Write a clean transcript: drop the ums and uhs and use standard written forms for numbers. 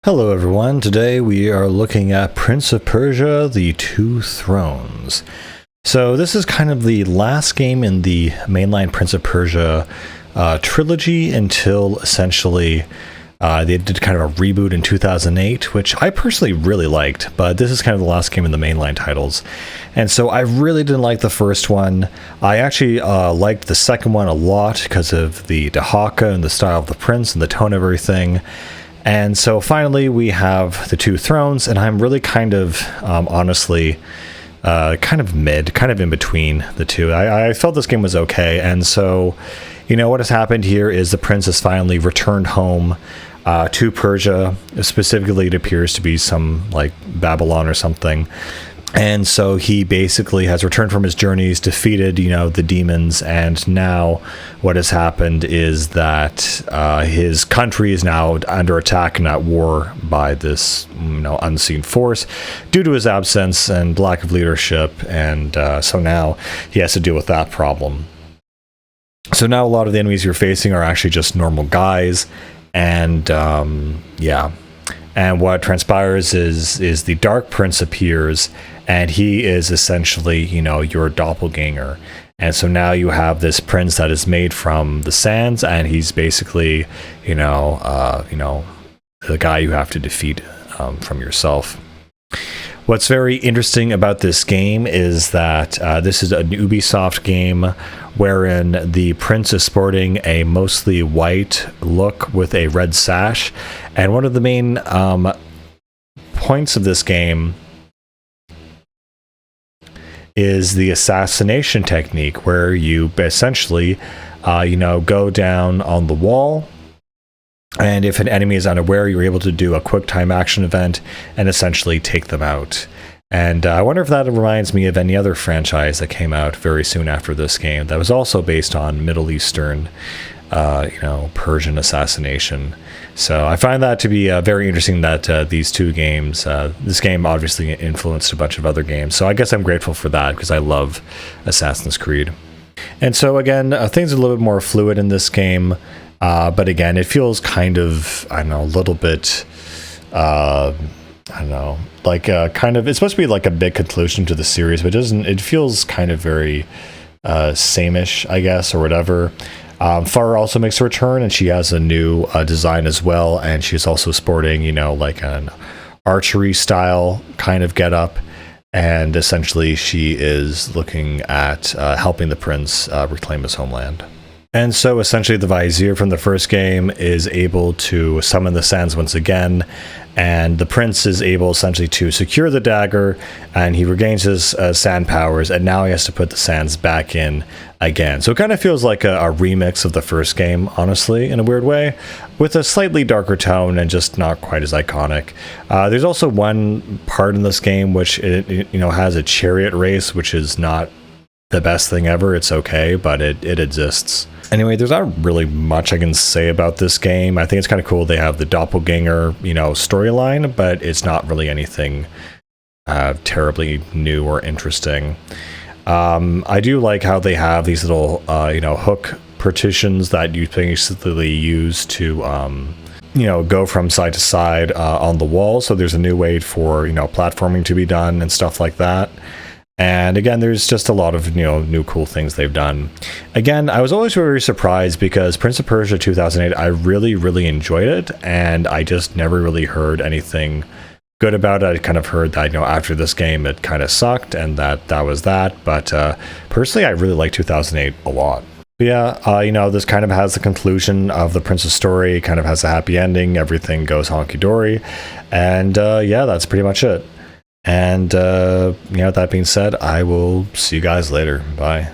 Hello everyone, today we are looking at Prince of Persia, The Two Thrones. So this is kind of the last game in the mainline Prince of Persia trilogy until essentially they did kind of a reboot in 2008, which I personally really liked, but this is kind of the last game in the mainline titles. And so I really didn't like the first one. I actually liked the second one a lot because of the Dahaka and the style of the prince and the tone of everything. And so finally we have The Two Thrones, and I'm really kind of, honestly, kind of mid, kind of in between the two. I felt this game was okay, and so, you know, what has happened here is the prince has finally returned home to Persia. Specifically, it appears to be some, like, Babylon or something. And so he basically has returned from his journeys, defeated, you know, the demons, and now what has happened is that his country is now under attack and at war by this, you know, unseen force due to his absence and lack of leadership, and so now he has to deal with that problem. So now a lot of the enemies you're facing are actually just normal guys, and yeah. And what transpires is the Dark Prince appears, and he is essentially, you know, your doppelganger. And so now you have this prince that is made from the sands, and he's basically, you know, the guy you have to defeat from yourself. What's very interesting about this game is that this is an Ubisoft game wherein the prince is sporting a mostly white look with a red sash. And one of the main points of this game is the assassination technique, where you essentially, you know, go down on the wall. And if an enemy is unaware, you're able to do a quick time action event and essentially take them out. And I wonder if that reminds me of any other franchise that came out very soon after this game that was also based on Middle Eastern, you know, Persian assassination. So I find that to be very interesting that these two games, this game obviously influenced a bunch of other games. So I guess I'm grateful for that because I love Assassin's Creed. And so again, things are a little bit more fluid in this game. But again, it feels kind of, I don't know, a little bit, I don't know, like kind of, it's supposed to be like a big conclusion to the series, but it doesn't, it feels kind of very same-ish, I guess, or whatever. Farah also makes a return, and she has a new design as well, and she's also sporting, you know, like an archery style kind of getup, and essentially she is looking at helping the prince reclaim his homeland. And so essentially the Vizier from the first game is able to summon the sands once again, and the prince is able essentially to secure the dagger, and he regains his sand powers, and now he has to put the sands back in again. So it kind of feels like a remix of the first game, honestly, in a weird way, with a slightly darker tone and just not quite as iconic. There's also one part in this game which you know, has a chariot race, which is not the best thing ever. It's okay, but it exists. Anyway, there's not really much I can say about this game. I think it's kind of cool they have the doppelganger, you know, storyline, but it's not really anything terribly new or interesting. I do like how they have these little, you know, hook partitions that you basically use to, you know, go from side to side on the wall. So there's a new way for, you know, platforming to be done and stuff like that. And again, there's just a lot of, you know, new cool things they've done. Again, I was always very surprised because Prince of Persia 2008, I really, really enjoyed it, and I just never really heard anything good about it. I kind of heard that, you know, after this game it kind of sucked, and that was that. But personally, I really like 2008 a lot. But yeah, you know, this kind of has the conclusion of the prince's story. It kind of has a happy ending. Everything goes honky-dory. And yeah, that's pretty much it. And, you know, that being said, I will see you guys later. Bye.